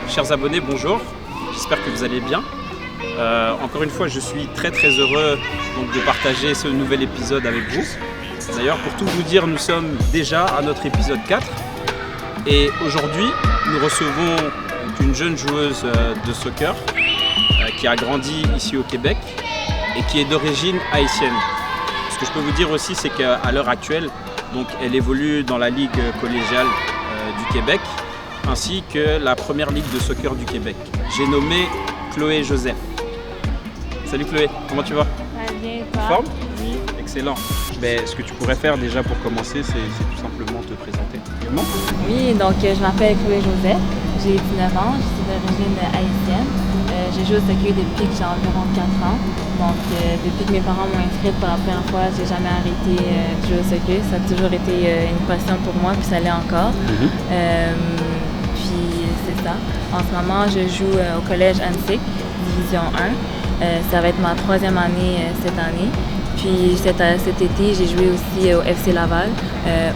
Chers abonnés, bonjour, j'espère que vous allez bien. Encore une fois, je suis très heureux donc, de partager ce nouvel épisode avec vous. D'ailleurs, pour tout vous dire, nous sommes déjà à notre épisode 4. Et aujourd'hui, nous recevons une jeune joueuse de soccer qui a grandi ici au Québec et qui est d'origine haïtienne. Ce que je peux vous dire aussi, c'est qu'à l'heure actuelle, donc, elle évolue dans la Ligue collégiale du Québec ainsi que la première ligue de soccer du Québec. J'ai nommé Chloé Joseph. Salut Chloé, comment tu vas? Bien, En forme? Oui. Excellent. Ce que tu pourrais faire déjà pour commencer, c'est tout simplement te présenter. Oui, donc je m'appelle Chloé Joseph, j'ai 19 ans, je suis d'origine haïtienne. J'ai joué au soccer depuis que j'ai environ 4 ans. Donc depuis que mes parents m'ont inscrite pour la première fois, j'ai jamais arrêté de jouer au soccer. Ça a toujours été une passion pour moi, puis ça l'est encore. Puis c'est ça. En ce moment, je joue au collège Annecy, division 1. Ça va être ma 3e année cette année. Puis cet été, j'ai joué aussi au FC Laval,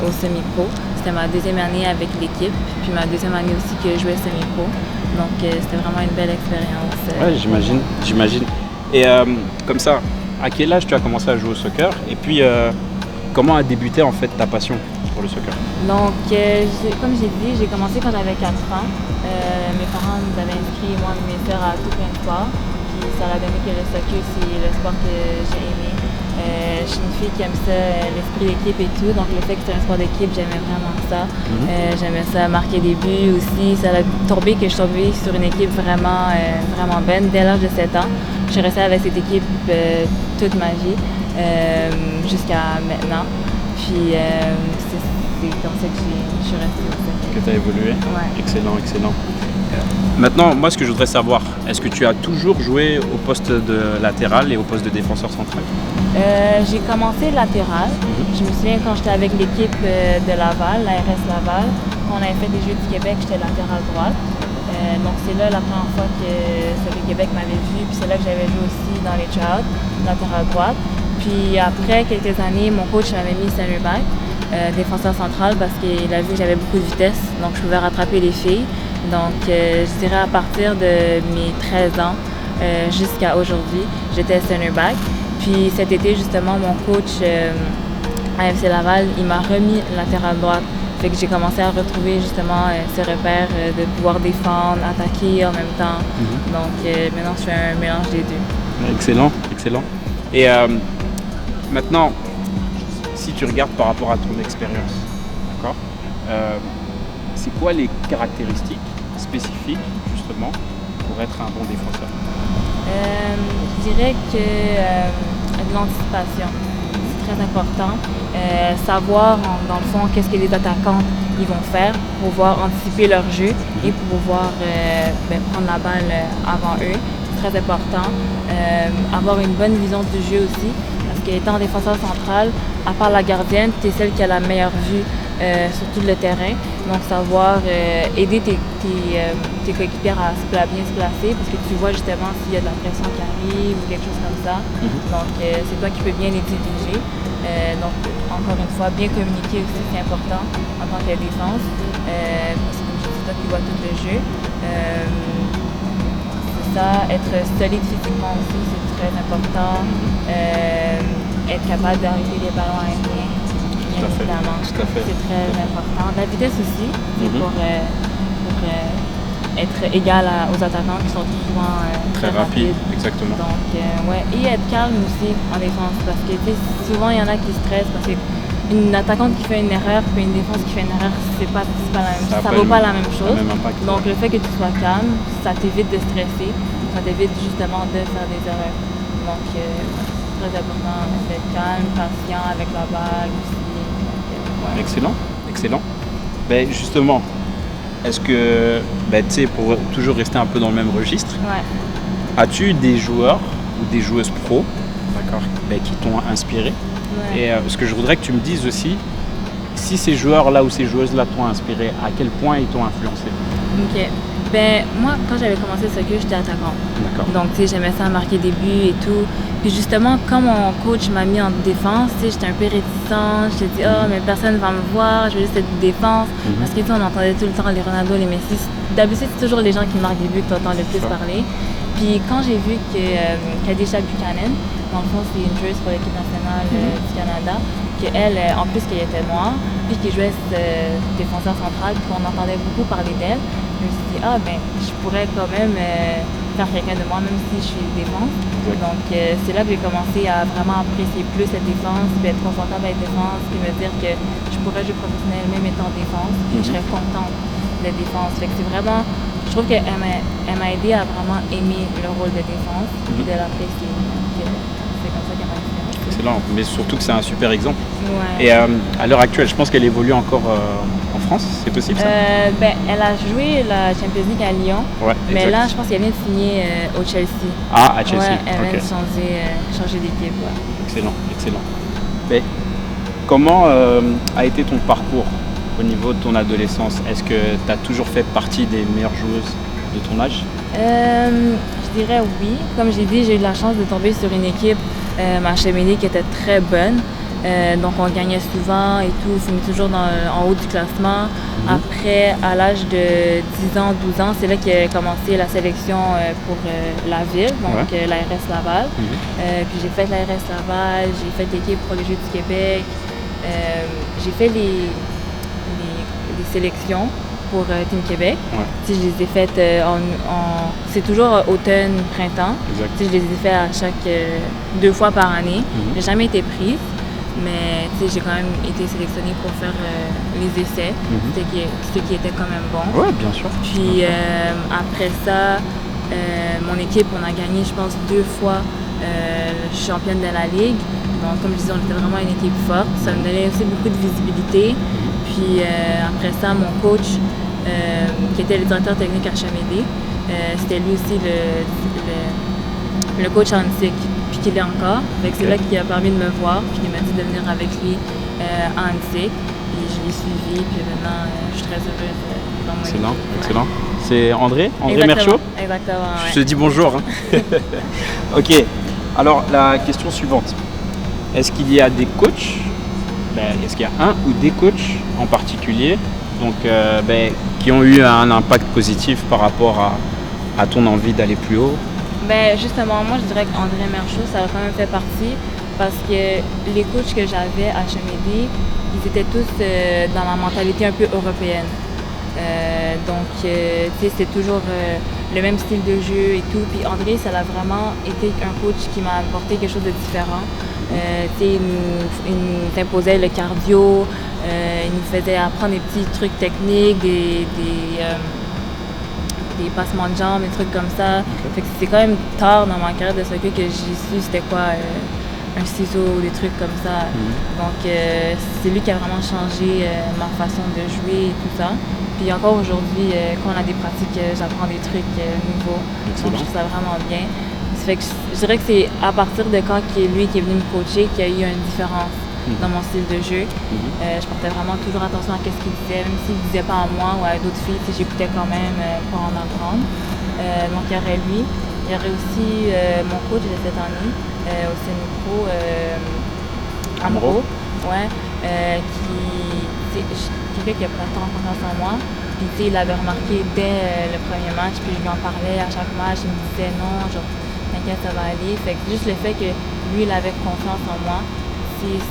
au semi-pro. C'était ma 2e année avec l'équipe, puis ma 2e année aussi que je jouais semi-pro. Donc c'était vraiment une belle expérience. Ouais, j'imagine. Et comme ça, à quel âge tu as commencé à jouer au soccer? Et puis comment a débuté en fait ta passion pour le soccer? Donc comme j'ai dit, j'ai commencé quand j'avais 4 ans. Mes parents nous avaient inscrits, moi et mes sœurs, à tout plein de sports. Puis ça a donné que le soccer, c'est le sport que j'ai aimé. Je suis une fille qui aime ça, l'esprit d'équipe et tout. Donc le fait que c'est un sport d'équipe, j'aimais vraiment ça. J'aimais ça marquer des buts aussi. Ça a tombé que je suis tombée sur une équipe vraiment bonne dès l'âge de 7 ans. Je suis restée avec cette équipe toute ma vie, jusqu'à maintenant. Puis c'est comme ça que je suis restée au soccer. Que tu as évolué? Ouais. Excellent. Maintenant, moi, ce que je voudrais savoir, est-ce que tu as toujours joué au poste de latéral et au poste de défenseur central? J'ai commencé latéral. Je me souviens quand j'étais avec l'équipe de Laval, la RS Laval, quand on avait fait des Jeux du Québec, j'étais latéral droite. Donc c'est là la première fois que le Québec m'avait vu, puis c'est là que j'avais joué aussi dans les tryouts, latéral droite. Puis après quelques années, mon coach m'avait mis center back, défenseur central, parce qu'il a vu que j'avais beaucoup de vitesse, donc je pouvais rattraper les filles. Donc je dirais à partir de mes 13 ans jusqu'à aujourd'hui, j'étais center back. Puis cet été, justement, mon coach à FC Laval, il m'a remis latéral droite. Fait que j'ai commencé à retrouver justement ce repère de pouvoir défendre, attaquer en même temps. Donc maintenant, je fais un mélange des deux. Excellent. Et maintenant, si tu regardes par rapport à ton expérience, d'accord, c'est quoi les caractéristiques spécifiques, justement, pour être un bon défenseur? Je dirais que de l'anticipation, c'est très important. Savoir, dans le fond, qu'est-ce que les attaquants ils vont faire pour pouvoir anticiper leur jeu et pour pouvoir prendre la balle avant eux. C'est très important. Avoir une bonne vision du jeu aussi, parce qu'étant défenseur central, à part la gardienne, tu es celle qui a la meilleure vue sur tout le terrain. Donc savoir aider tes coéquipiers à bien se placer, parce que tu vois justement s'il y a de la pression qui arrive ou quelque chose comme ça. Donc c'est toi qui peux bien les diriger. Donc encore une fois, bien communiquer aussi, c'est important en tant que défense. Parce que c'est toi qui vois tout le jeu. C'est ça, être solide physiquement aussi, c'est très important. Être capable d'arrêter les ballons aériens. Tout à fait. C'est très important. La vitesse aussi, pour être égal aux attaquants qui sont souvent très rapides. Exactement. Donc, et être calme aussi en défense, parce que souvent il y en a qui stressent parce qu'une attaquante qui fait une erreur puis une défense qui fait une erreur, c'est pas la même chose. Ça vaut pas la même chose. Donc le fait que tu sois calme, ça t'évite de stresser, ça t'évite justement de faire des erreurs. Donc c'est très important d'être calme, patient avec la balle aussi. Excellent. Justement, est-ce que, tu sais, pour toujours rester un peu dans le même registre, as-tu des joueurs ou des joueuses pro, d'accord, qui t'ont inspiré? Et ce que je voudrais que tu me dises aussi, si ces joueurs-là ou ces joueuses-là t'ont inspiré, à quel point ils t'ont influencé? Ok. Moi, quand j'avais commencé le soccer, j'étais attaquant. D'accord. Donc, tu sais, j'aimais ça marquer des buts et tout. Puis justement, quand mon coach m'a mis en défense, j'étais un peu réticente. J'étais dit, oh, mais personne ne va me voir, je vais juste être défense. Parce que on entendait tout le temps les Ronaldo, les Messi. D'habitude, c'est toujours les gens qui marquent des buts que tu entends le plus parler. Puis quand j'ai vu que Khadija Buchanan, dans le fond, c'est une joueuse pour l'équipe nationale du Canada, qu'elle, en plus qu'elle était noire, puis qu'elle jouait défenseur central, puis qu'on entendait beaucoup parler d'elle, je me suis dit, je pourrais quand même faire quelqu'un de moi, même si je suis défense. Donc c'est là que j'ai commencé à vraiment apprécier plus cette défense, puis être confortable avec défense, puis me dire que je pourrais jouer professionnel même étant défense, puis je serais contente de défense. Fait que c'est vraiment, je trouve qu'elle m'a aidé à vraiment aimer le rôle de défense, puis de l'apprécier. C'est comme ça qu'elle m'a influencé. Excellent, mais surtout que c'est un super exemple. Ouais. Et à l'heure actuelle, je pense qu'elle évolue encore en France, c'est possible ça? Elle a joué la Champions League à Lyon, mais là, je pense qu'elle vient de signer au Chelsea. Ah, à Chelsea. Ouais, elle vient de changer d'équipe. Ouais. Excellent, excellent. Mais comment a été ton parcours au niveau de ton adolescence? Est-ce que tu as toujours fait partie des meilleures joueuses de ton âge? Je dirais oui. Comme j'ai dit, j'ai eu la chance de tomber sur une équipe, ma HMD, qui était très bonne. Donc on gagnait souvent et tout, on finit toujours en haut du classement. Après, à l'âge de 10 ans, 12 ans, c'est là qu'a commencé la sélection pour la ville, donc l'ARS Laval. Puis j'ai fait l'ARS Laval, j'ai fait l'équipe pour les Jeux du Québec. J'ai fait les sélections pour Team Québec. Je les ai faites c'est toujours automne, printemps. Je les ai fait à chaque 2 fois par année. J'ai jamais été prise, mais j'ai quand même été sélectionnée pour faire les essais, ce qui était quand même bon. Oui, bien sûr. Puis après ça, mon équipe, on a gagné, je pense, 2 fois championne de la Ligue. Donc, comme je disais, on était vraiment une équipe forte. Ça me donnait aussi beaucoup de visibilité. Puis après ça, mon coach, qui était le directeur technique HMD, c'était lui aussi le coach à Annecy, puis qu'il est encore. C'est là qu'il a permis de me voir, puis il m'a dit de venir avec lui à Annecy. Puis je l'ai suivi, puis maintenant, je suis très heureuse dans mon Excellent, équipe. excellent. C'est André Exactement, Merchaud? Exactement, Je te dis bonjour. Ok, alors la question suivante. Est-ce qu'il y a des coachs, est-ce qu'il y a un ou des coachs en particulier qui ont eu un impact positif par rapport à ton envie d'aller plus haut? Justement, moi je dirais qu'André Merchaud, ça a quand même fait partie parce que les coachs que j'avais à HMD, ils étaient tous dans la mentalité un peu européenne. C'était toujours le même style de jeu et tout. Puis André, ça a vraiment été un coach qui m'a apporté quelque chose de différent. Il nous imposait le cardio, il nous faisait apprendre des petits trucs techniques, des passements de jambes, des trucs comme ça. Fait que c'est quand même tard dans ma carrière de soccer que j'ai su c'était quoi un ciseau ou des trucs comme ça. Donc c'est lui qui a vraiment changé ma façon de jouer et tout ça. Puis encore aujourd'hui, quand on a des pratiques, j'apprends des trucs nouveaux. Donc je trouve ça vraiment bien. Ça fait que je dirais que c'est à partir de quand lui qui est venu me coacher qu'il y a eu une différence dans mon style de jeu. Je portais vraiment toujours attention à ce qu'il disait, même s'il ne disait pas à moi ou à d'autres filles, j'écoutais quand même pour en apprendre. Donc il y aurait lui. Il y aurait aussi mon coach de cette année, au Sénéco, Amro, quelqu'un qui a pris tant confiance en moi. Puis il avait remarqué dès le premier match, puis je lui en parlais à chaque match, il me disait non, genre t'inquiète, ça va aller. Fait que juste le fait que lui il avait confiance en moi,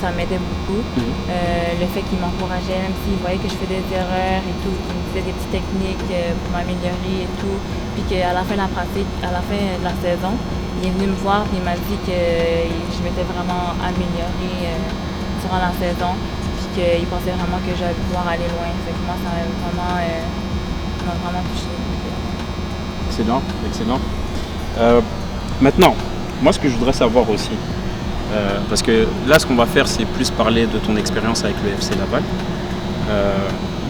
ça m'aidait beaucoup. Le fait qu'il m'encourageait, même s'il voyait que je faisais des erreurs et tout, qu'il me disait des petites techniques pour m'améliorer et tout. Puis qu'à la fin de la pratique, à la fin de la saison, il est venu me voir et il m'a dit que je m'étais vraiment améliorée durant la saison. Puis qu'il pensait vraiment que j'allais pouvoir aller loin. Fait que moi, ça m'a vraiment touchée. Excellent, excellent. Maintenant, moi ce que je voudrais savoir aussi, parce que là ce qu'on va faire c'est plus parler de ton expérience avec le FC Laval.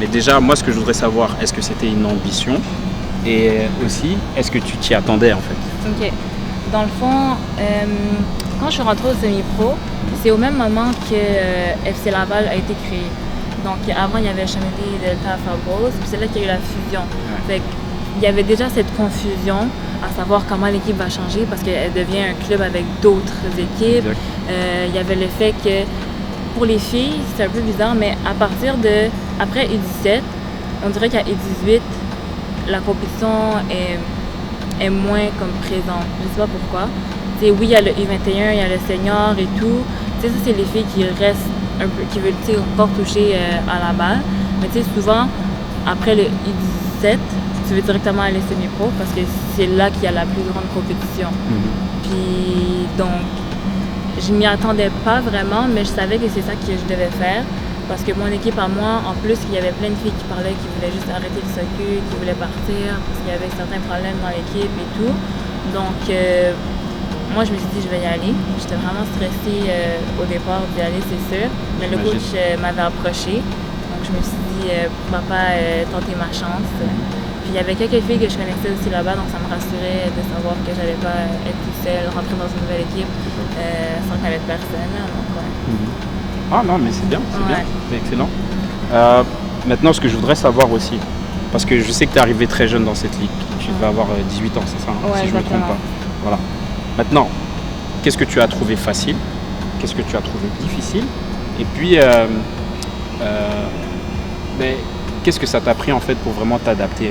Mais déjà moi ce que je voudrais savoir, est-ce que c'était une ambition et aussi est-ce que tu t'y attendais en fait? Ok. Dans le fond, quand je suis rentrée au semi-pro, c'est au même moment que FC Laval a été créé. Donc avant il y avait HMD, Delta, Fabros, puis c'est là qu'il y a eu la fusion. Fait qu'il y avait déjà cette confusion à savoir comment l'équipe va changer parce qu'elle devient un club avec d'autres équipes. Il y avait le fait que pour les filles, c'est un peu bizarre, mais après U17, on dirait qu'à U18, la compétition est moins comme présente. Je sais pas pourquoi. T'sais, oui, il y a le U21, il y a le senior et tout. T'sais, ça, c'est les filles qui restent un peu, qui veulent encore toucher à la balle. Mais souvent, après le U17, tu veux directement aller semi-pro parce que c'est là qu'il y a la plus grande compétition. Puis donc, je m'y attendais pas vraiment, mais je savais que c'est ça que je devais faire. Parce que mon équipe à moi, en plus, il y avait plein de filles qui parlaient, qui voulaient juste arrêter le soccer, qui voulaient partir, parce qu'il y avait certains problèmes dans l'équipe et tout. Donc, moi, je me suis dit, je vais y aller. J'étais vraiment stressée au départ d'y aller, c'est sûr. Mais le coach m'avait approché. Donc, je me suis dit, pourquoi pas tenter ma chance. Puis, il y avait quelques filles que je connaissais aussi là-bas, donc ça me rassurait de savoir que j'allais pas être toute seule, rentrer dans une nouvelle équipe sans connaître personne. Donc, ouais. Ah non, mais c'est bien, c'est excellent. Maintenant, ce que je voudrais savoir aussi, parce que je sais que tu es arrivé très jeune dans cette ligue, tu devais avoir 18 ans, c'est ça, si je ne me trompe pas. Voilà. Maintenant, qu'est-ce que tu as trouvé facile? Qu'est-ce que tu as trouvé difficile? Et puis, qu'est-ce que ça t'a pris en fait pour vraiment t'adapter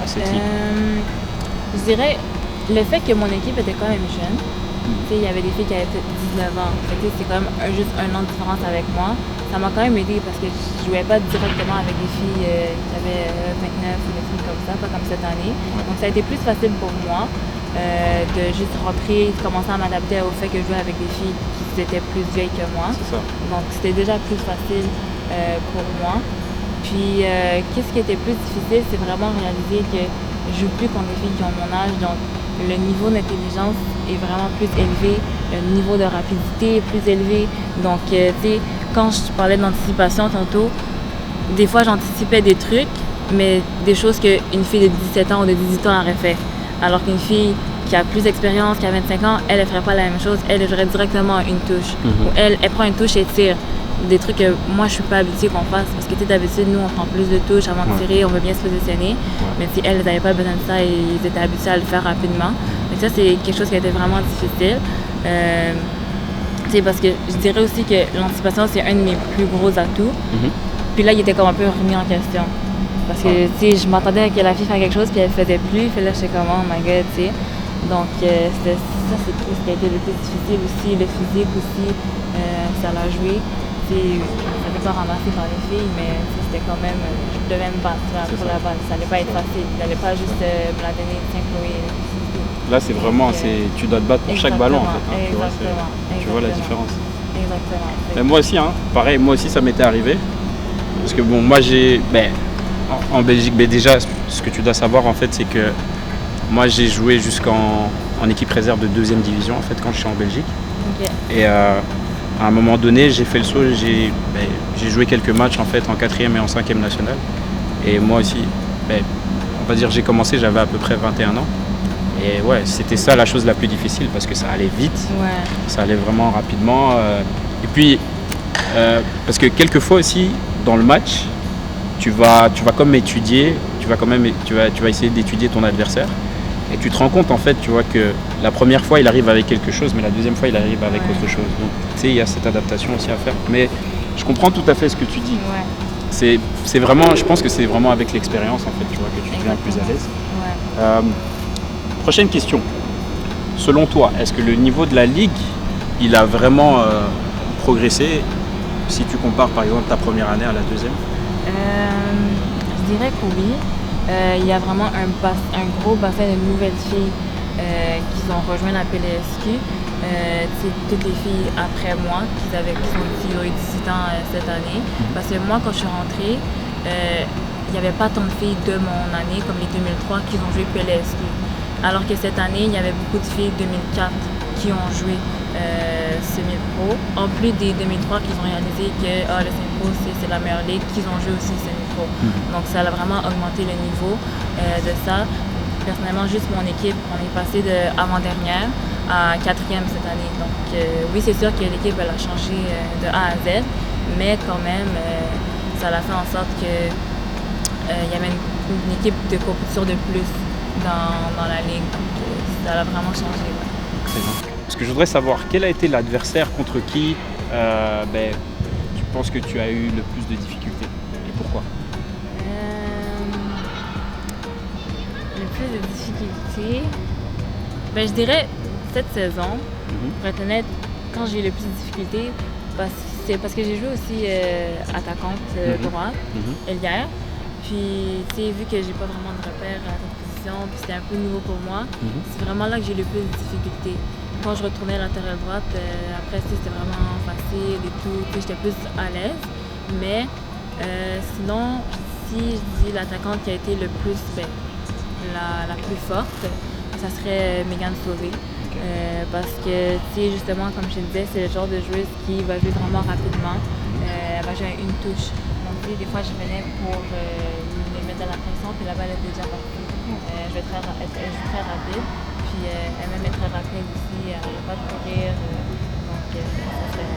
à cette ligue? Je dirais le fait que mon équipe était quand même jeune. Il y avait des filles qui avaient peut-être 19 ans. C'est quand même juste un an de différence avec moi. Ça m'a quand même aidé parce que je ne jouais pas directement avec des filles qui avaient 29 ou des trucs comme ça, pas comme cette année. Donc ça a été plus facile pour moi de juste rentrer, de commencer à m'adapter au fait que je jouais avec des filles qui étaient plus vieilles que moi. Donc c'était déjà plus facile pour moi. Puis qu'est-ce qui était plus difficile, c'est vraiment réaliser que je joue plus contre des filles qui ont mon âge. Donc le niveau d'intelligence est vraiment plus élevé, le niveau de rapidité est plus élevé. Donc, tu sais, quand je parlais d'anticipation tantôt, des fois j'anticipais des trucs, mais des choses qu'une fille de 17 ans ou de 18 ans aurait fait. Alors qu'une fille qui a plus d'expérience, qui a 25 ans, elle ne ferait pas la même chose. Elle jouerait directement une touche. Ou elle prend une touche et tire. Des trucs que moi je suis pas habituée qu'on fasse parce que d'habitude nous on prend plus de touches avant de tirer, on veut bien se positionner, mais si elles n'avaient pas besoin de ça et ils étaient habitués à le faire rapidement. Donc ça c'est quelque chose qui a été vraiment difficile. Parce que je dirais aussi que l'anticipation c'est un de mes plus gros atouts. Puis là il était comme un peu remis en question parce que je m'attendais à que la fille fasse quelque chose puis elle faisait plus, puis là j'étais comme oh my god, tu sais. Donc ça c'est tout ce qui a été le plus difficile aussi, le physique aussi, ça l'a joué. Je ne savais pas ramasser par les filles, mais c'était quand même, je devais me battre pour la balle. Ça n'allait pas être facile. Il n'allait pas juste me la donner, tiens Chloé. Là, c'est vraiment, tu dois te battre pour chaque ballon en fait. Exactement. Tu vois la différence. Exactement. Mais moi aussi, pareil, moi aussi ça m'était arrivé. Parce que bon, moi j'ai, en Belgique, déjà, ce que tu dois savoir en fait, c'est que moi j'ai joué jusqu'en équipe réserve de 2e division en fait quand je suis en Belgique. Et à un moment donné, j'ai fait le saut, j'ai joué quelques matchs en fait en 4e et en 5e national. Et moi aussi, on va dire j'ai commencé, j'avais à peu près 21 ans. Et ouais, c'était ça la chose la plus difficile parce que ça allait vite, ça allait vraiment rapidement. Et puis, parce que quelquefois aussi, dans le match, tu vas comme étudier, tu vas essayer d'étudier ton adversaire. Et tu te rends compte en fait, tu vois que la première fois il arrive avec quelque chose, mais la deuxième fois il arrive avec autre chose. Donc tu sais, il y a cette adaptation aussi à faire. Mais je comprends tout à fait ce que tu dis. C'est vraiment, je pense que c'est vraiment avec l'expérience en fait, tu vois, que tu deviens plus à l'aise. Prochaine question. Selon toi, est-ce que le niveau de la ligue, il a vraiment progressé si tu compares par exemple ta première année à la deuxième? Je dirais que oui. Il y a vraiment un gros bassin de nouvelles filles qui ont rejoint la PLSQ. Toutes les filles après moi qui ont eu 18 ans cette année. Parce que moi, quand je suis rentrée, il n'y avait pas tant de filles de mon année comme les 2003 qui ont joué PLSQ. Alors que cette année, il y avait beaucoup de filles 2004 qui ont joué semi-pro. En plus des 2003 qui ont réalisé que le semi-pro c'est la meilleure ligue, qu'ils ont joué aussi semi-pro. Donc ça a vraiment augmenté le niveau de ça. Personnellement, juste mon équipe, on est passé de avant-dernière à 4e cette année. Donc oui, c'est sûr que l'équipe elle a changé de A à Z, mais quand même, ça a fait en sorte que il y avait une équipe de compétition de plus dans la ligue. Donc, ça a vraiment changé. Ouais. Excellent. Parce que je voudrais savoir, quel a été l'adversaire contre qui tu penses que tu as eu le plus de difficultés et pourquoi? Le plus de difficultés, je dirais cette saison, pour être honnête, quand j'ai eu le plus de difficultés, c'est parce que j'ai joué aussi attaquante droite, ailière. Puis, tu sais, vu que j'ai pas vraiment de repères à cette position, puis c'était un peu nouveau pour moi, c'est vraiment là que j'ai eu le plus de difficultés. Quand je retournais latéral droite, après, c'était vraiment facile et tout, j'étais plus à l'aise. Mais sinon, si je dis l'attaquante qui a été le plus, la plus forte, ça serait Megan Sauvé. Parce que, tu sais, justement, comme je te disais, c'est le genre de joueuse qui va jouer vraiment rapidement. Elle va jouer à une touche. Donc, tu sais, des fois, je venais pour me mettre de la pression, puis la balle est déjà partie. Je joue très rapide. Puis, elle-même est très rapide aussi. Elle n'a pas de courir. Donc, ça serait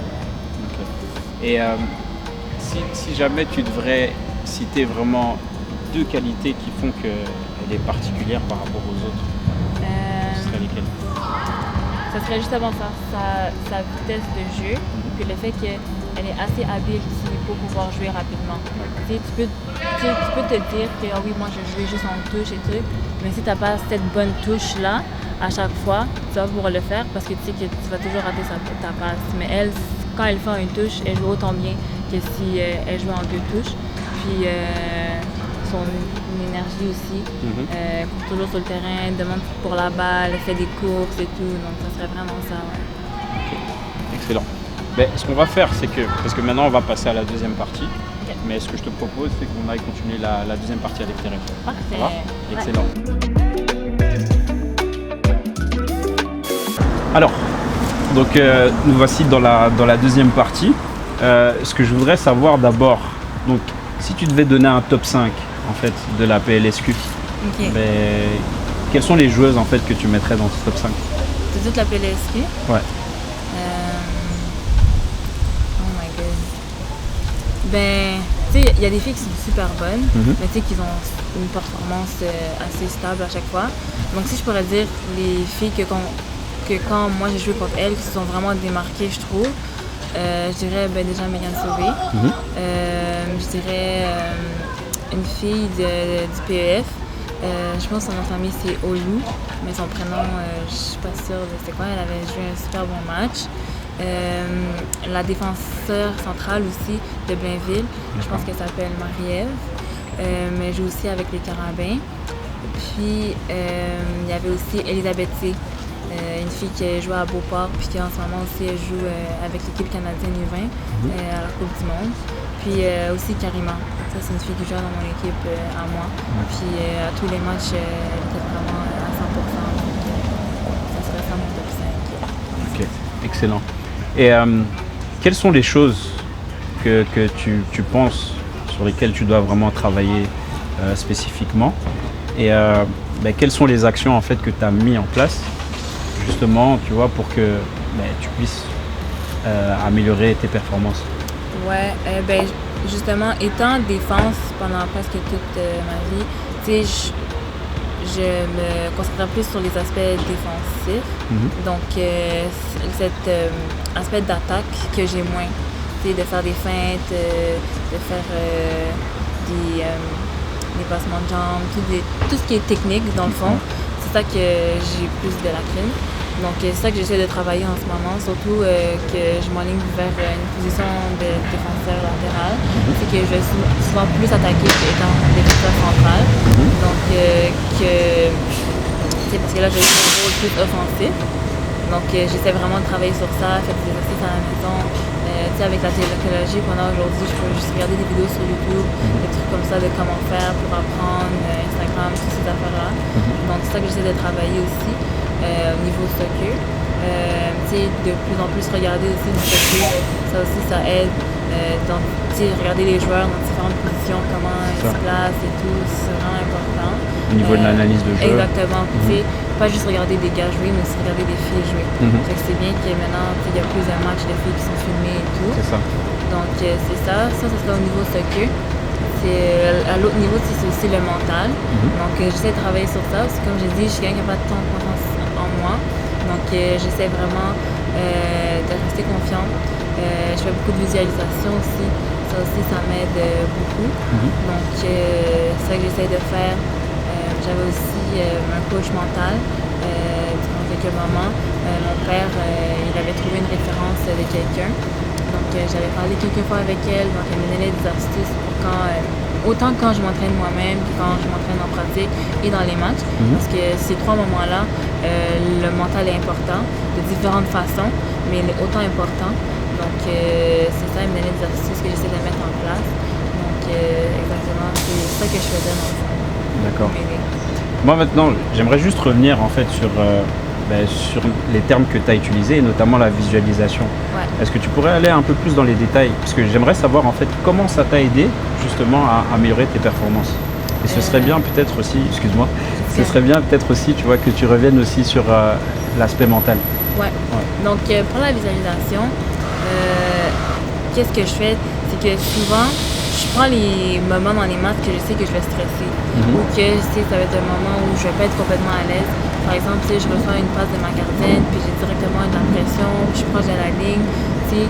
elle. Et si jamais tu devrais citer vraiment deux qualités qui font qu'elle est particulière par rapport aux autres, ce serait lesquelles? Ça serait justement ça, sa vitesse de jeu, puis le fait qu'elle est assez habile aussi pour pouvoir jouer rapidement. Tu peux te dire que oui, moi je jouais juste en touche et tout, mais si tu n'as pas cette bonne touche-là, à chaque fois, tu vas pouvoir le faire parce que tu sais que tu vas toujours rater ta passe. Mais elle, quand elle fait une touche, elle joue autant bien que si elle joue en deux touches. Puis son énergie aussi, court toujours sur le terrain, demande pour la balle, fait des courses et tout, donc ça serait vraiment ça. Ouais. Okay. Excellent. Ce qu'on va faire, c'est que, parce que maintenant on va passer à la deuxième partie, mais ce que je te propose, c'est qu'on aille continuer la deuxième partie à l'extérieur. Parfait. Ça va? Excellent. Alors, donc nous voici dans la deuxième partie. Ce que je voudrais savoir d'abord, donc si tu devais donner un top 5 en fait de la PLSQ, quelles sont les joueuses en fait que tu mettrais dans ce top 5? De toute la PLSQ? Ouais. Oh my god. Tu sais, il y a des filles qui sont super bonnes, mais tu sais, qui ont une performance assez stable à chaque fois. Donc si je pourrais dire les filles que quand moi j'ai joué contre elles, qui se sont vraiment démarquées, je trouve, je dirais déjà Megan Sauvé. Je dirais une fille du PEF. Je pense que son nom de famille c'est Olu, mais son prénom, je suis pas sûre de c'est quoi. Elle avait joué un super bon match. La défenseur centrale aussi de Blainville, je pense qu'elle s'appelle Marie-Ève, mais elle joue aussi avec les Carabins. Puis il y avait aussi Elisabeth C, une fille qui joue à Beauport, puis qui en ce moment aussi elle joue avec l'équipe canadienne U20 à la Coupe du Monde. Puis aussi Karima, ça c'est une fille qui joue dans mon équipe à moi. Puis à tous les matchs, elle était vraiment à 100%. Donc ça serait ça mon top 5. Ok, excellent. Et quelles sont les choses que tu penses sur lesquelles tu dois vraiment travailler spécifiquement? Et quelles sont les actions en fait que tu as mis en place justement, tu vois, pour que tu puisses améliorer tes performances? Ouais, justement, étant défense pendant presque toute ma vie, tu sais, je me concentrais plus sur les aspects défensifs. Donc, cet aspect d'attaque que j'ai moins. Tu sais, de faire des feintes, de faire des passements de jambes, tout ce qui est technique, dans le fond. C'est ça que j'ai plus de lacunes. Donc, c'est ça que j'essaie de travailler en ce moment, surtout que je m'enligne vers une position de défenseur latéral. C'est que je vais souvent plus attaquer qu'étant défenseur central. Donc, c'est parce que là, j'ai un rôle plus offensif. Donc, j'essaie vraiment de travailler sur ça, faire des exercices à la maison. Tu sais, avec la technologie qu'on a aujourd'hui, je peux juste regarder des vidéos sur YouTube, des trucs comme ça de comment faire pour apprendre, Instagram, toutes ces affaires-là. Donc, c'est ça que j'essaie de travailler aussi. Au niveau soccer, de plus en plus regarder aussi du soccer, ça aussi ça aide, regarder les joueurs dans différentes positions, comment ils se placent et tout, c'est vraiment important. Au niveau de l'analyse de jeu. Exactement, pas juste regarder des gars jouer, mais aussi regarder des filles jouer. Fait que c'est bien que maintenant il y a plus de matchs de filles qui sont filmés et tout. C'est ça. Donc c'est ça serait au niveau soccer. À l'autre niveau, c'est aussi le mental. Donc, j'essaie de travailler sur ça. Parce que comme j'ai dit, je suis quelqu'un qui n'a pas de temps en moi. Donc, j'essaie vraiment de rester confiante. Je fais beaucoup de visualisation aussi. Ça aussi, ça m'aide beaucoup. Donc, c'est ça que j'essaie de faire. J'avais aussi un coach mental durant quelques moments. Mon père, il avait trouvé une référence de quelqu'un. Donc, j'avais parlé quelques fois avec elle. Donc, elle me donnait des astuces pour autant quand je m'entraîne moi-même, quand je m'entraîne en pratique et dans les matchs. Parce que ces 3 moments-là, le mental est important de différentes façons, mais il est autant important. Donc, c'est ça, elle me donnait des astuces que j'essaie de mettre en place. Donc, exactement, c'est ça que je faisais dans le fond. D'accord. Moi, maintenant, j'aimerais juste revenir en fait sur les termes que tu as utilisés, et notamment la visualisation. Ouais. Est-ce que tu pourrais aller un peu plus dans les détails? Parce que j'aimerais savoir en fait comment ça t'a aidé justement à améliorer tes performances. Et ce serait bien peut-être aussi, excuse-moi, ce serait bien peut-être aussi, tu vois, que tu reviennes aussi sur l'aspect mental. Ouais. Donc, pour la visualisation, qu'est-ce que je fais? C'est que souvent, je prends les moments dans les matchs que je sais que je vais stresser ou que je sais que ça va être un moment où je vais pas être complètement à l'aise. Par exemple, tu sais, je reçois une passe de ma gardienne, puis j'ai directement de la pression, je suis proche de la ligne, tu sais.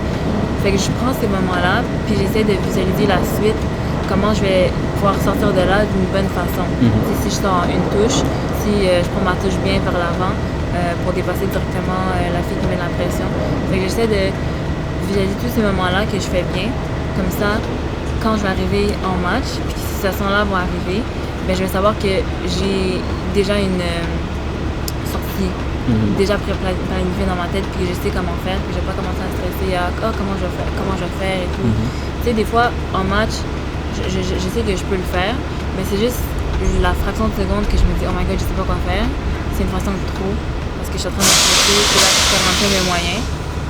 Fait que je prends ces moments-là, puis j'essaie de visualiser la suite, comment je vais pouvoir sortir de là d'une bonne façon. Si je sors une touche, si je prends ma touche bien vers l'avant pour dépasser directement la fille qui met de la pression. Fait que j'essaie de visualiser tous ces moments-là que je fais bien. Comme ça, quand je vais arriver en match, puis que ces situations-là vont arriver, ben, je vais savoir que j'ai déjà une sortie déjà planifiée dans ma tête, puis je sais comment faire, puis je vais pas commencer à stresser à comment je vais faire et tout. Tu sais, des fois, en match, je sais que je peux le faire, mais c'est juste la fraction de seconde que je me dis « Oh my God, je sais pas quoi faire ». C'est une fraction de trop, parce que je suis en train de me stresser, c'est là que je perds un peu mes moyens.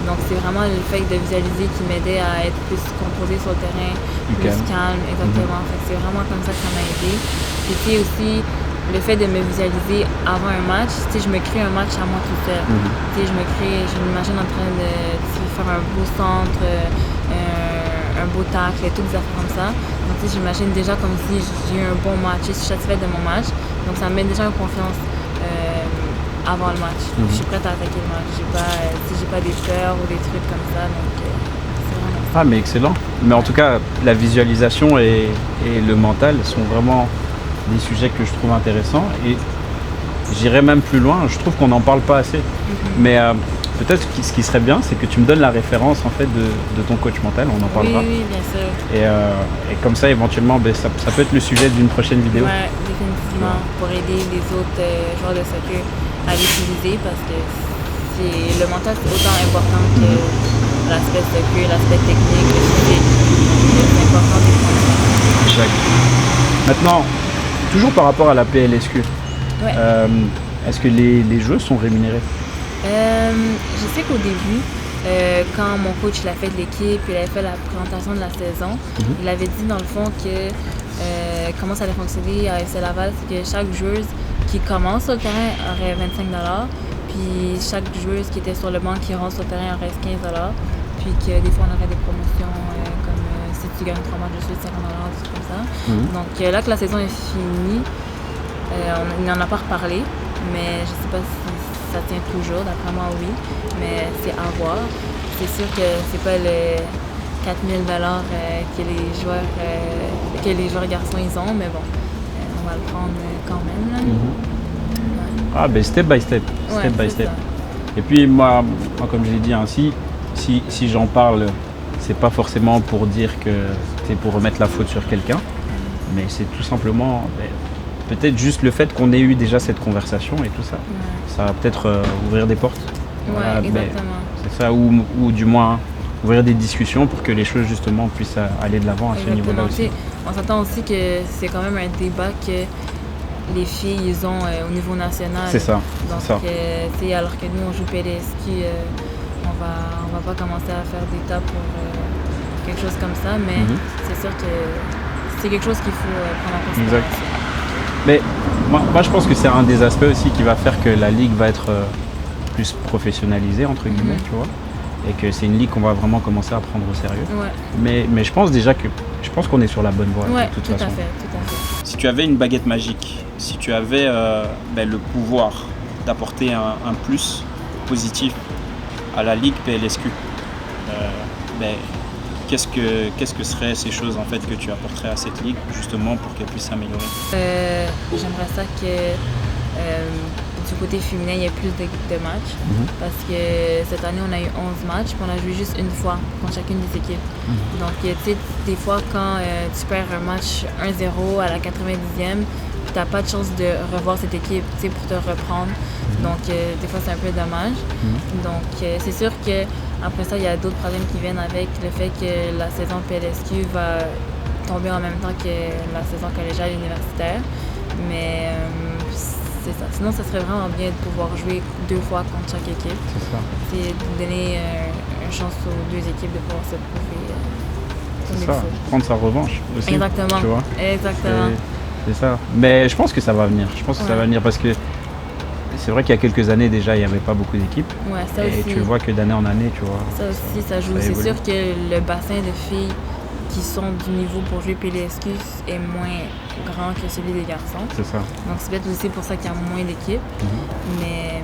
Donc, c'est vraiment le fait de visualiser qui m'aidait à être plus composé sur le terrain, plus calme, exactement. Fait que c'est vraiment comme ça que ça m'a aidé. Et puis aussi, le fait de me visualiser avant un match, tu sais, je me crée un match à moi tout seul. Tu sais, je m'imagine en train de faire un beau centre, un beau tacle, et toutes des affaires comme ça. Donc, tu sais, j'imagine déjà comme si j'ai eu un bon match, je suis satisfaite de mon match. Donc, ça me met déjà en confiance avant le match. Je suis prête à attaquer le match. J'ai pas des peurs ou des trucs comme ça. Donc, c'est vraiment ça. Ah, mais excellent. Mais en tout cas, la visualisation et le mental sont vraiment des sujets que je trouve intéressants. Et j'irais même plus loin. Je trouve qu'on n'en parle pas assez. Mais peut-être ce qui serait bien, c'est que tu me donnes la référence en fait de ton coach mental. On en parlera. Oui, bien sûr. Et comme ça, éventuellement, ça peut être le sujet d'une prochaine vidéo. Ouais, définitivement. Pour aider les autres joueurs de soccer à l'utiliser, parce que le mental c'est autant important que l'aspect soccer, l'aspect technique, le physique. C'est important de prendre ça. Exact. Maintenant, toujours par rapport à la PLSQ, est-ce que les jeux sont rémunérés? Je sais qu'au début, quand mon coach il a fait de l'équipe, il avait fait la présentation de la saison, il avait dit dans le fond que comment ça allait fonctionner à FC Laval, c'est que chaque joueuse qui commence sur le terrain aurait 25 $, puis chaque joueuse qui était sur le banc qui rentre sur le terrain aurait 15 $, puis que des fois on aurait des promotions comme si tu gagnes 3 matchs de suite, 50 $, des trucs comme ça. Donc là que la saison est finie, on n'en a pas reparlé, mais je sais pas si ça tient toujours, d'après moi oui, mais c'est à voir. C'est sûr que c'est pas les 4 000 $ que les joueurs garçons ils ont, mais bon, on va le prendre quand même. Là. Ah ben step by step, step by step. Et puis moi comme je l'ai dit ainsi, si j'en parle, c'est pas forcément pour dire que c'est pour remettre la faute sur quelqu'un, mais c'est tout simplement peut-être juste le fait qu'on ait eu déjà cette conversation et tout ça. Ça va peut-être ouvrir des portes. Ouais, exactement. C'est ça, ou du moins ouvrir des discussions pour que les choses justement puissent aller de l'avant à ce niveau-là aussi. On s'entend aussi que c'est quand même un débat que les filles ils ont au niveau national. C'est ça. Donc, alors que nous on joue PLSQ, on va pas commencer à faire des tas pour quelque chose comme ça, mais c'est sûr que c'est quelque chose qu'il faut prendre en considération. Exact. Mais moi je pense que c'est un des aspects aussi qui va faire que la ligue va être plus professionnalisée entre guillemets, tu vois. et que c'est une ligue qu'on va vraiment commencer à prendre au sérieux. Ouais. Mais je pense qu'on est sur la bonne voie Ouais, de toute tout façon. à fait. Si tu avais une baguette magique, si tu avais le pouvoir d'apporter un plus positif à la Ligue PLSQ, qu'est-ce que seraient ces choses en fait que tu apporterais à cette ligue justement pour qu'elle puisse s'améliorer? J'aimerais ça que du côté féminin, il y ait plus de matchs. Parce que cette année, on a eu 11 matchs, puis on a joué juste une fois contre chacune des équipes. Donc, tu sais, des fois, quand tu perds un match 1-0 à la 90e, tu n'as pas de chance de revoir cette équipe pour te reprendre. Donc, des fois, c'est un peu dommage. Donc, c'est sûr qu'après ça, il y a d'autres problèmes qui viennent avec le fait que la saison PLSQ va tomber en même temps que la saison collégiale et universitaire. Mais c'est ça. Sinon, ça serait vraiment bien de pouvoir jouer 2 fois contre chaque équipe. C'est ça. C'est de donner une chance aux 2 équipes de pouvoir se prouver comme il faut. Prendre sa revanche aussi. Exactement. Tu vois? Exactement. C'est ça. Mais je pense que ça va venir. Ça va venir parce que c'est vrai qu'il y a quelques années déjà, il n'y avait pas beaucoup d'équipes. Ouais, ça et aussi. tu le vois que d'année en année, tu vois. Ça aussi, ça joue. C'est sûr que le bassin de filles qui sont du niveau pour jouer PLSQ est moins grand que celui des garçons. C'est ça. Donc c'est peut-être aussi pour ça qu'il y a moins d'équipes. Mais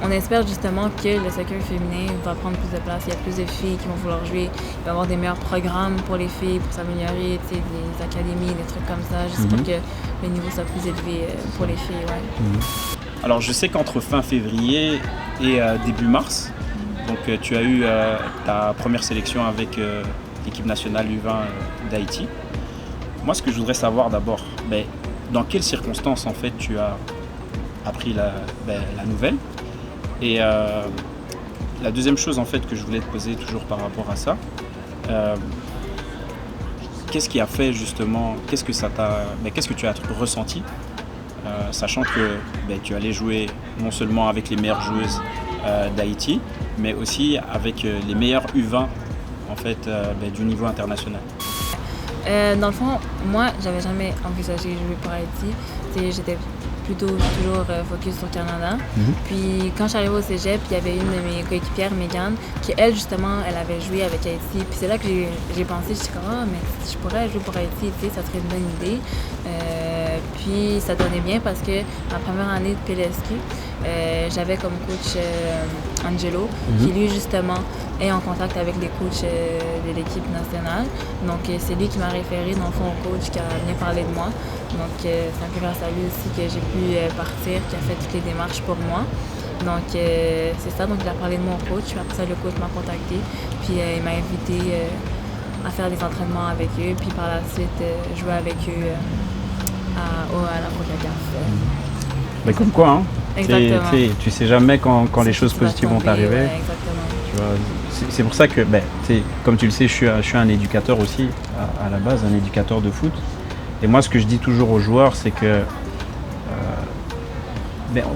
on espère justement que le soccer féminin va prendre plus de place. Il y a plus de filles qui vont vouloir jouer. Il va y avoir des meilleurs programmes pour les filles pour s'améliorer, des académies, des trucs comme ça, juste pour que le niveau soit plus élevé pour les filles. Ouais. Alors je sais qu'entre fin février et début mars, donc tu as eu ta première sélection avec l'équipe nationale U20 d'Haïti. Moi, ce que je voudrais savoir d'abord, dans quelles circonstances en fait tu as appris la nouvelle? Et la deuxième chose en fait que je voulais te poser toujours par rapport à ça, qu'est-ce qui a fait justement, qu'est-ce que tu as ressenti, sachant que tu allais jouer non seulement avec les meilleures joueuses d'Haïti, mais aussi avec les meilleurs U20 en fait, du niveau international. Dans le fond, moi, j'avais jamais envisagé jouer pour Haïti. J'étais plutôt toujours focus sur Canada. Puis quand je suis arrivée au cégep, il y avait une de mes coéquipières, Megan, qui elle justement, elle avait joué avec Haïti. Puis c'est là que j'ai pensé, je suis comme mais si je pourrais jouer pour Haïti, ça serait une bonne idée. Puis ça donnait bien parce que ma première année de PLSQ, j'avais comme coach Angelo, qui lui justement est en contact avec les coachs de l'équipe nationale. Donc c'est lui qui m'a référé dans le fond au coach qui a bien parlé de moi. Donc c'est un peu grâce à lui aussi que j'ai pu partir, qui a fait toutes les démarches pour moi. Donc c'est ça, donc il a parlé de moi au coach, puis après ça le coach m'a contacté, puis il m'a invité à faire des entraînements avec eux, puis par la suite jouer avec eux à la CONCACAF. Comme quoi, hein? Exactement. Tu sais jamais quand les choses positives vont t'arriver. Ouais, exactement. C'est pour ça que, comme tu le sais, je suis un éducateur aussi, à la base, un éducateur de foot. Et moi, ce que je dis toujours aux joueurs, c'est que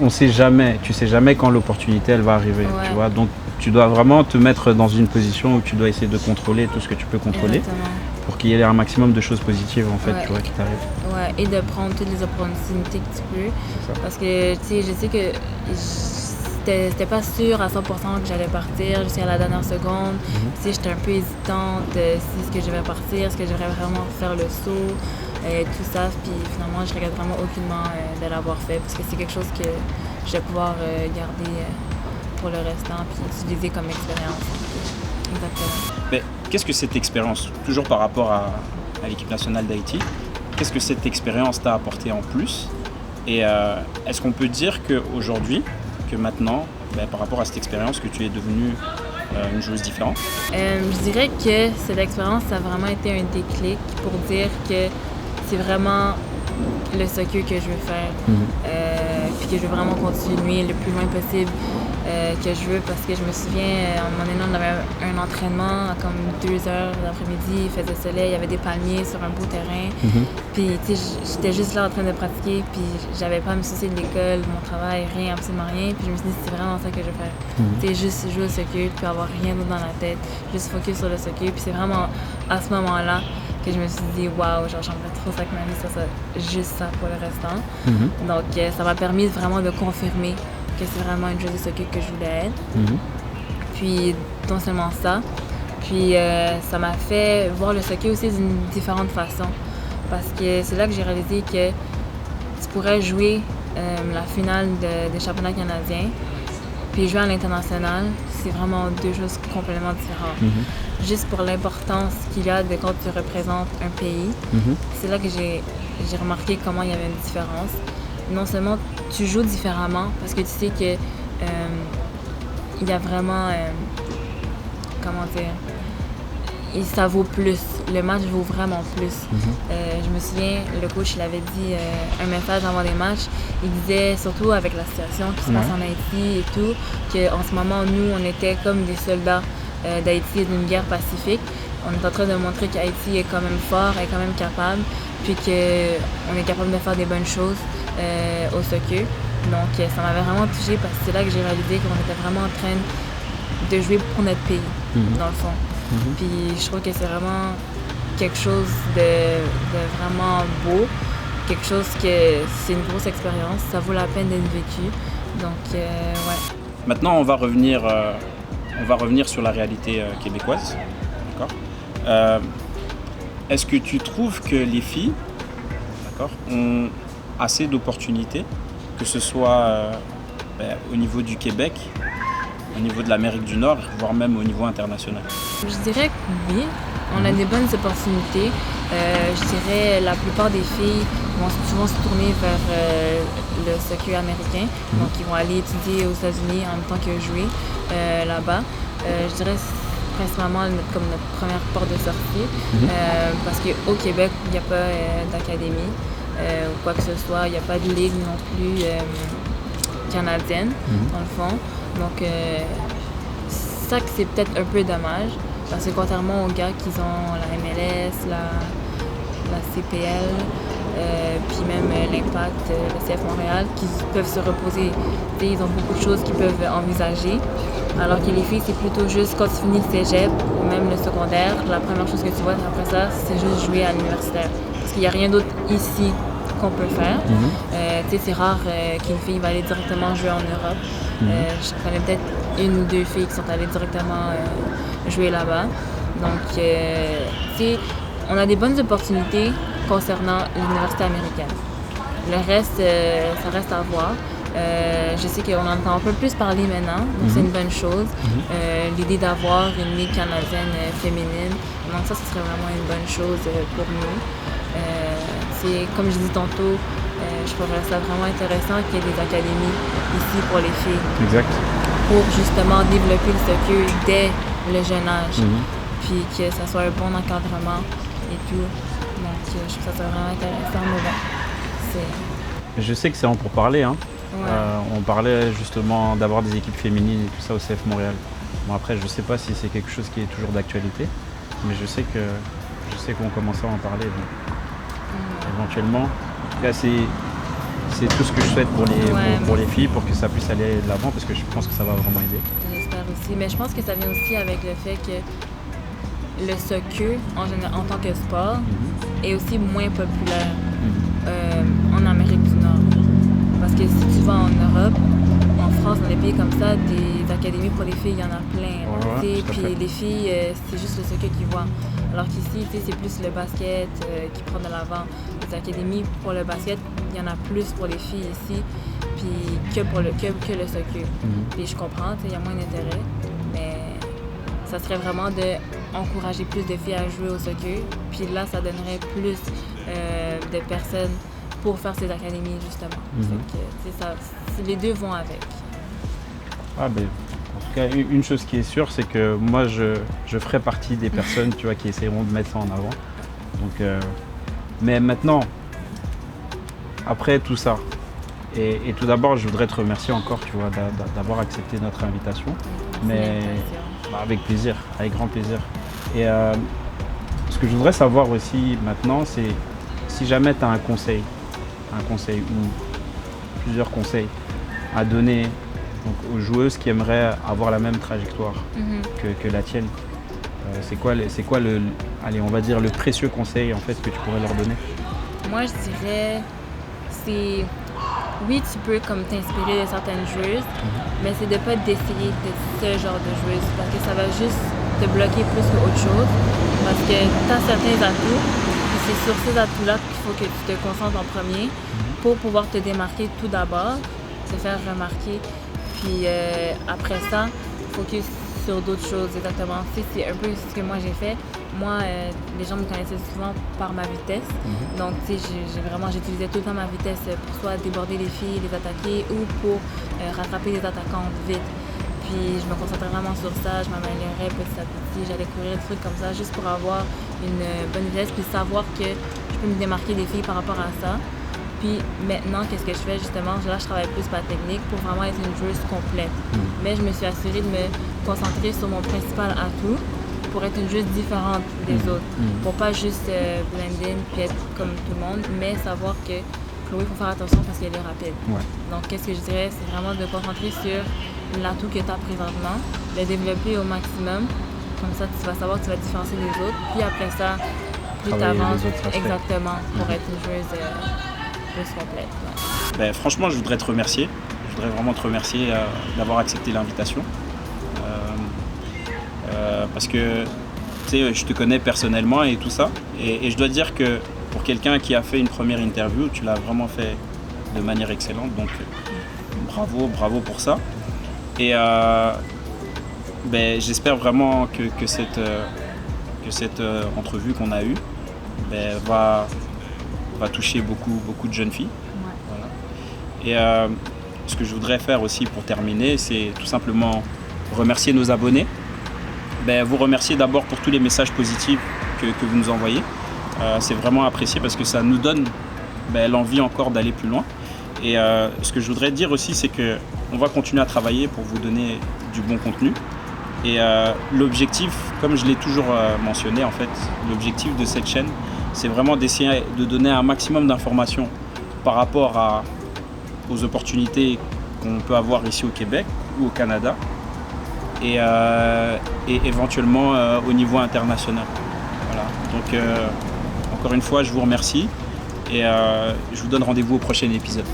on sait jamais, tu sais jamais quand l'opportunité elle va arriver. Ouais. Tu vois, donc tu dois vraiment te mettre dans une position où tu dois essayer de contrôler tout ce que tu peux contrôler. Exactement. Pour qu'il y ait un maximum de choses positives en fait, tu vois, qui t'arrivent. Ouais, et de prendre toutes les opportunités que tu peux. Parce que tu sais, je sais que c'était pas sûr à 100% que j'allais partir jusqu'à la dernière seconde. Tu sais, j'étais un peu hésitante si est-ce que je vais partir, est-ce que je vais vraiment faire le saut, tout ça. Puis finalement, je regrette vraiment aucunement de l'avoir fait parce que c'est quelque chose que je vais pouvoir garder pour le restant puis utiliser comme expérience. Exactement. Mais qu'est-ce que cette expérience, toujours par rapport à l'équipe nationale d'Haïti, qu'est-ce que cette expérience t'a apporté en plus? Et est-ce qu'on peut dire qu'aujourd'hui, que maintenant, par rapport à cette expérience, que tu es devenue une joueuse différente? Je dirais que cette expérience, ça a vraiment été un déclic pour dire que c'est vraiment le soccer que je veux faire. Puis que je veux vraiment continuer le plus loin possible que je veux, parce que je me souviens, à un moment donné, on avait un entraînement comme 2 heures l'après-midi, il faisait soleil, il y avait des palmiers sur un beau terrain. Puis tu sais, j'étais juste là en train de pratiquer, puis j'avais pas à me soucier de l'école, de mon travail, rien, absolument rien. Puis je me suis dit, c'est vraiment ça que je veux faire. Tu sais, juste jouer au soccer, puis avoir rien d'autre dans la tête, juste focus sur le soccer. Puis c'est vraiment à ce moment-là que je me suis dit, waouh, j'aimerais trop ça que ma vie soit juste ça pour le restant. Donc ça m'a permis vraiment de confirmer que c'est vraiment une joueuse de soccer que je voulais être. Puis non seulement ça, puis ça m'a fait voir le soccer aussi d'une différente façon. Parce que c'est là que j'ai réalisé que tu pourrais jouer la finale des championnats canadiens, puis jouer à l'international, c'est vraiment deux choses complètement différentes. Juste pour l'importance qu'il y a de quand tu représentes un pays, c'est là que j'ai remarqué comment il y avait une différence. Non seulement tu joues différemment, parce que tu sais que il y a vraiment, comment dire, et ça vaut plus. Le match vaut vraiment plus. Je me souviens, le coach il avait dit un message avant les matchs. Il disait, surtout avec la situation qui se passe en Haïti et tout, qu'en ce moment, nous, on était comme des soldats d'Haïti d'une guerre pacifique. On est en train de montrer qu'Haïti est quand même fort, est quand même capable, puis qu'on est capable de faire des bonnes choses au soccer. Donc ça m'avait vraiment touchée parce que c'est là que j'ai réalisé qu'on était vraiment en train de jouer pour notre pays, dans le fond. Puis je trouve que c'est vraiment quelque chose de vraiment beau, quelque chose que c'est une grosse expérience, ça vaut la peine d'être vécu. Donc ouais. Maintenant, on va revenir sur la réalité québécoise. D'accord. Est-ce que tu trouves que les filles, d'accord, ont assez d'opportunités, que ce soit au niveau du Québec, au niveau de l'Amérique du Nord, voire même au niveau international? Je dirais que oui, on a des bonnes opportunités. Je dirais la plupart des filles vont souvent se tourner vers le soccer américain. Donc ils vont aller étudier aux États-Unis en même temps que jouer là-bas. Je dirais principalement comme notre première porte de sortie. Parce qu'au Québec, il n'y a pas d'académie ou quoi que ce soit. Il n'y a pas de ligue non plus canadienne, dans le fond. Donc ça que c'est peut-être un peu dommage. Parce que contrairement aux gars qui ont la MLS, la CPL, puis même l'Impact, le CF Montréal, qui peuvent se reposer. Ils ont beaucoup de choses qu'ils peuvent envisager. Alors que les filles, c'est plutôt juste quand tu finis le cégep ou même le secondaire, la première chose que tu vois après ça, c'est juste jouer à l'universitaire. Parce qu'il n'y a rien d'autre ici qu'on peut faire. C'est rare qu'une fille va aller directement jouer en Europe. Je connais peut-être une ou deux filles qui sont allées directement jouer là-bas. Donc, on a des bonnes opportunités concernant l'université américaine. Le reste, ça reste à voir. Je sais qu'on en entend un peu plus parler maintenant, donc c'est une bonne chose. L'idée d'avoir une ligue canadienne féminine, donc ça, ce serait vraiment une bonne chose pour nous. Comme je disais tantôt, je trouverais ça vraiment intéressant qu'il y ait des académies ici pour les filles. Exact. Pour justement développer le soccer dès le jeune âge. Puis que ça soit un bon encadrement et tout. Donc je trouve ça vraiment intéressant. Mais bon, je sais que c'est en pourparlers, hein. Ouais. On parlait justement d'avoir des équipes féminines et tout ça au CF Montréal. Bon, après, je sais pas si c'est quelque chose qui est toujours d'actualité, mais je sais qu'on commençait à en parler. Donc, éventuellement, en tout cas, c'est tout ce que je souhaite pour les filles, pour que ça puisse aller de l'avant, parce que je pense que ça va vraiment aider. J'espère aussi, mais je pense que ça vient aussi avec le fait que le soccer, en tant que sport, est aussi moins populaire en Amérique du Nord. Parce que si tu vas en Europe, en France, dans les pays comme ça, des académies pour les filles, il y en a plein. Puis les filles, c'est juste le soccer qu'ils voient. Alors qu'ici, c'est plus le basket qui prend de l'avant. Les académies pour le basket, il y en a plus pour les filles ici puis que le soccer. Puis je comprends, il y a moins d'intérêt, mais ça serait vraiment d'encourager plus de filles à jouer au soccer. Puis là, ça donnerait plus de personnes pour faire ces académies, justement. Les deux vont avec. En tout cas, une chose qui est sûre, c'est que moi, je ferai partie des personnes qui essaieront de mettre ça en avant. Donc, mais maintenant, après tout ça, et tout d'abord, je voudrais te remercier encore d'avoir accepté notre invitation. Mais avec plaisir, avec grand plaisir. Et ce que je voudrais savoir aussi maintenant, c'est si jamais tu as un conseil ou plusieurs conseils à donner aux joueuses qui aimeraient avoir la même trajectoire que la tienne. C'est quoi on va dire le précieux conseil en fait que tu pourrais leur donner? Moi, je dirais, c'est oui, tu peux comme t'inspirer de certaines joueuses, mais c'est de pas d'essayer de ce genre de joueuse parce que ça va juste te bloquer plus qu'autre chose parce que tu as certains atouts et c'est sur ces atouts-là qu'il faut que tu te concentres en premier pour pouvoir te démarquer tout d'abord, te faire remarquer, puis après ça, focus sur d'autres choses exactement. Tu sais, c'est un peu ce que moi j'ai fait. Moi, les gens me connaissaient souvent par ma vitesse. Donc, tu sais, j'utilisais tout le temps ma vitesse pour soit déborder les filles, les attaquer ou pour rattraper les attaquants vite. Puis, je me concentrais vraiment sur ça. Je m'améliorais petit à petit. J'allais courir des trucs comme ça juste pour avoir une bonne vitesse puis savoir que je peux me démarquer des filles par rapport à ça. Puis maintenant, qu'est-ce que je fais justement? Là, je travaille plus par technique pour vraiment être une joueuse complète. Mais je me suis assurée de me concentrer sur mon principal atout pour être une joueuse différente des autres. Pour pas juste blend in puis être comme tout le monde, mais savoir que Chloé, il faut faire attention parce qu'elle est rapide. Ouais. Donc, qu'est-ce que je dirais? C'est vraiment de concentrer sur l'atout que tu as présentement, le développer au maximum. Comme ça, tu vas savoir que tu vas te différencier des autres. Puis après ça, plus tu avances, exactement, pour être une joueuse plus complète. Ouais. Ben, franchement, je voudrais te remercier. Je voudrais vraiment te remercier d'avoir accepté l'invitation. Parce que tu sais, je te connais personnellement et tout ça. Et je dois dire que pour quelqu'un qui a fait une première interview, tu l'as vraiment fait de manière excellente. Donc bravo pour ça. Et ben, j'espère vraiment que cette entrevue qu'on a eue va toucher beaucoup de jeunes filles. Ouais. Voilà. Et ce que je voudrais faire aussi pour terminer, c'est tout simplement remercier nos abonnés. Vous remercier d'abord pour tous les messages positifs que vous nous envoyez. C'est vraiment apprécié parce que ça nous donne l'envie encore d'aller plus loin. Et ce que je voudrais dire aussi, c'est qu'on va continuer à travailler pour vous donner du bon contenu. Et l'objectif, comme je l'ai toujours mentionné en fait, l'objectif de cette chaîne, c'est vraiment d'essayer de donner un maximum d'informations par rapport aux opportunités qu'on peut avoir ici au Québec ou au Canada. Et éventuellement au niveau international. Voilà. Donc encore une fois, je vous remercie et je vous donne rendez-vous au prochain épisode.